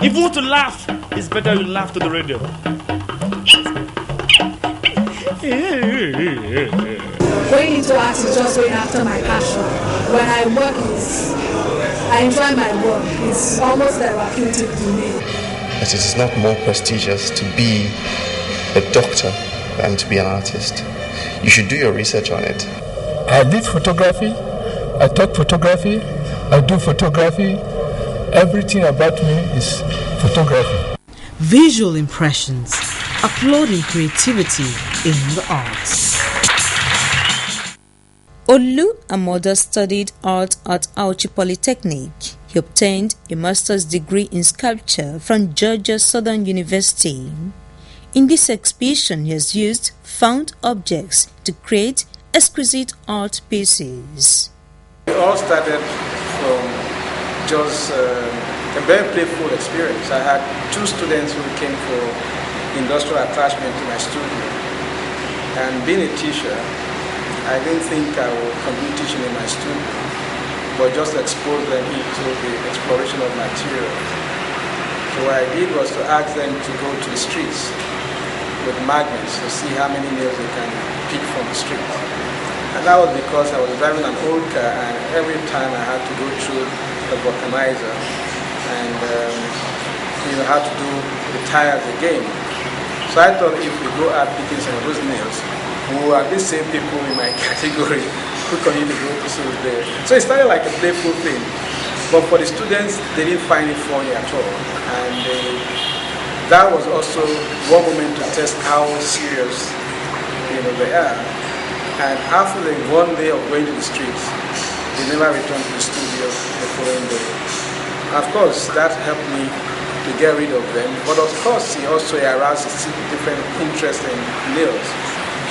If you want to laugh, it's better you laugh to the radio. Going into art is just going after my passion. When I work, I enjoy my work. It's almost therapeutic to me. But it is not more prestigious to be a doctor than to be an artist. You should do your research on it. I did photography, I taught photography, I do photography. Everything about me is photography. Visual impressions, applauding creativity in the arts. Olu Amoda studied art at Auchi Polytechnic. He obtained a master's degree in sculpture from Georgia Southern University. In this exhibition, he has used found objects to create exquisite art pieces. It all started from just a very playful experience. I had two students who came for industrial attachment to my studio. And being a teacher, I didn't think I would continue teaching in my studio, but just expose them into the exploration of material. So what I did was to ask them to go to the streets with magnets to see how many nails they can pick from the street. And that was because I was driving an old car, and every time I had to go through a vulcanizer and had to do the tires again. So I thought if we go out picking some of those nails, we were at least same people in my category who continue to go to school there. So it started like a playful thing. But for the students, they didn't find it funny at all. And that was also one moment to test how serious they are. And after the one day of going to the streets, they never returned to the studio the following day. Of course, that helped me to get rid of them. But of course, it also aroused a different interest in nails.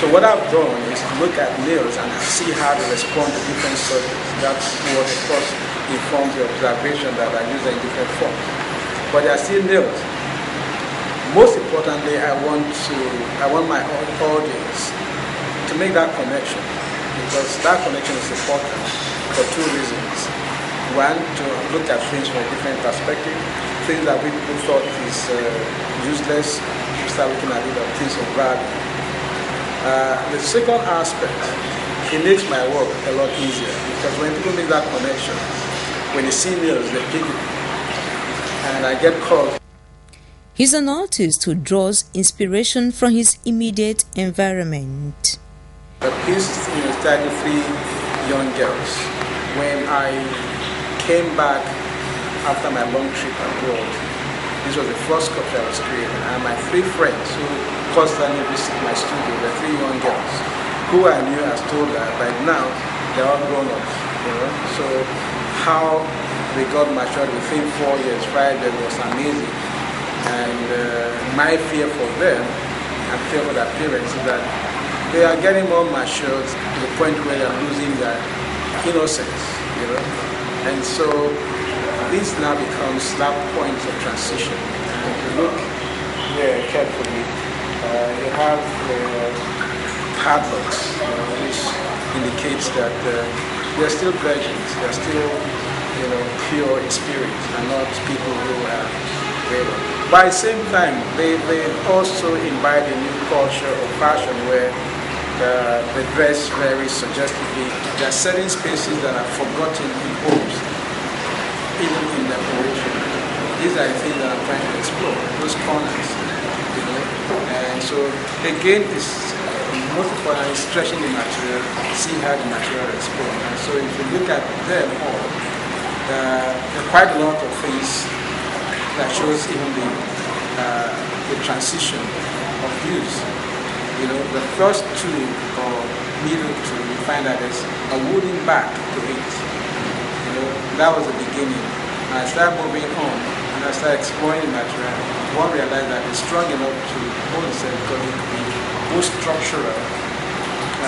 So what I've done is to look at nails and see how they respond to different subjects. That's what, of course, informs the observation that I use in different forms. But they are still nails. Most importantly, I want my audience to make that connection, because that connection is important for two reasons. One, to look at things from a different perspective. Things that we people thought is useless, you start looking at it as things of value. The second aspect, it makes my work a lot easier, because when people make that connection, when they see nails, they pick it, and I get called. He's an artist who draws inspiration from his immediate environment. The piece started 3 young girls. When I came back after my long trip abroad, this was the first sculpture I was creating, and my 3 friends who constantly visit my studio, the 3 young girls, who I knew as told that by now they're all grown up. So how they got matured within 4 years, 5 years was amazing. And my fear for them and fear for their parents is that they are getting more matured to the point where they are losing their innocence, And so this now becomes that point of transition. And if you look there carefully, you have padlocks, which indicates that they're still virgins, they're still, pure in spirit, and not people who are wayward. But at the same time, they also invite a new culture of fashion where they dress very suggestively. There are certain spaces that are forgotten in homes, even in decoration. These are the things that I'm trying to explore, those corners, And so again, it's most important is stretching the material, see how the material responds. And so if you look at them all, there are quite a lot of things that shows even the transition of use. The first 2 or middle 2, you find that there's a wooden back to it. That was the beginning. And I started moving on, and I started exploring the material. One realized that it's strong enough to hold itself because it could be both structural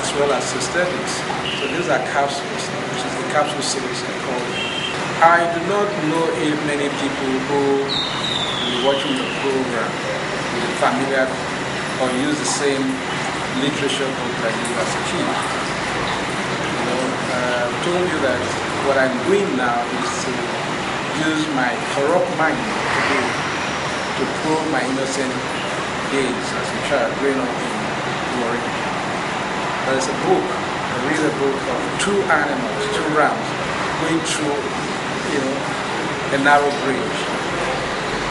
as well as aesthetics. So these are capsules, which is the capsule series I call it. I do not know if many people who will be watching the program will be familiar or use the same literature book that you as a kid. I told you that what I'm doing now is to use my corrupt mind today to prove my innocent days as a child growing up in Warren. There is a book, I read a book of two animals, two rams, going through, a narrow bridge.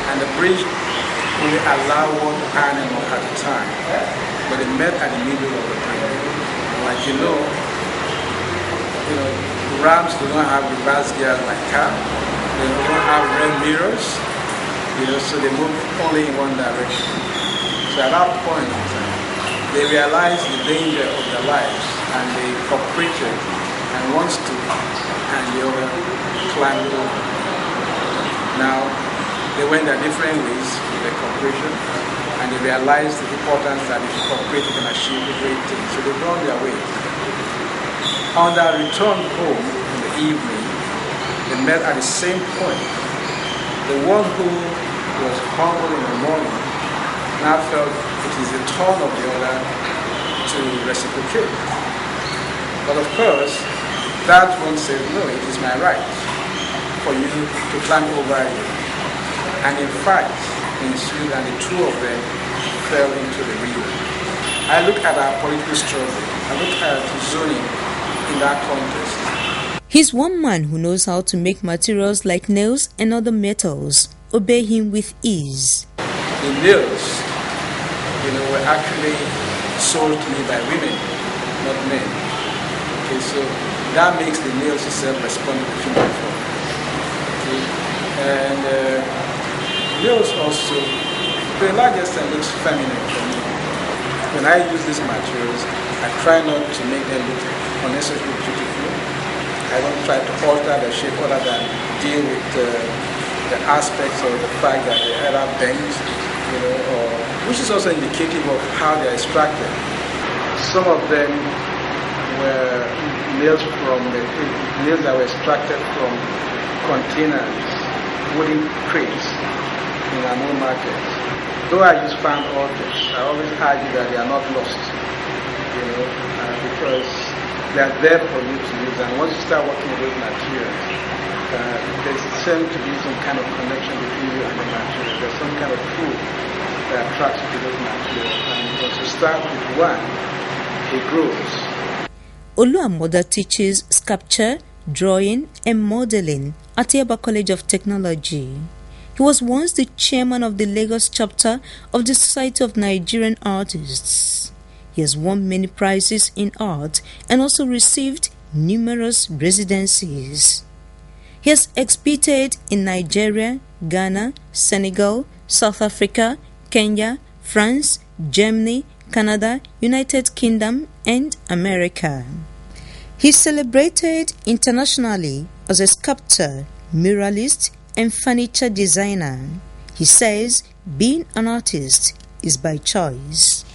And the bridge only allowed one animal at a time, but they met at the middle of the bridge. Like rams do not have reverse gears like cars. They don't have rear mirrors, so they move only in one direction. So at that point, they realized the danger of their lives and they cooperated, and one stood and the other climbed over. Now, they went their different ways with their cooperation, and they realized the importance that if you cooperate, you can achieve a great thing. So they went their way. On their return home in the evening, they met at the same point. The one who was humble in the morning now felt it is the turn of the other to reciprocate. But of course, that one said, no, it is my right for you to climb over you. And in fact, ensued, and the two of them fell into the river. I look at our political struggle, I look at zoning in that context. He's one man who knows how to make materials like nails and other metals obey him with ease. The nails, were actually sold to me by women, not men. Okay, so that makes the nails itself respond to the female form. Okay, and nails also, to a large extent, looks feminine for me. When I use these materials, I try not to make them look unnecessarily beautiful. I don't try to alter the shape other than deal with the aspects of the fact that they either bent, which is also indicative of how they are extracted. Some of them were nails that were extracted from containers, wooden crates in our own markets. Though I use found objects, I always argue that they are not lost, because they are there for you to use. And once you start working with those materials, there seems to be some kind of connection between you and the material. There's some kind of pull that attracts you to those materials. And once you start with one, it grows. Oluwamoda teaches sculpture, drawing, and modeling at Yaba College of Technology. He was once the chairman of the Lagos chapter of the Society of Nigerian Artists. He has won many prizes in art and also received numerous residencies. He has exhibited in Nigeria, Ghana, Senegal, South Africa, Kenya, France, Germany, Canada, United Kingdom, and America. He is celebrated internationally as a sculptor, muralist, and furniture designer. He says being an artist is by choice.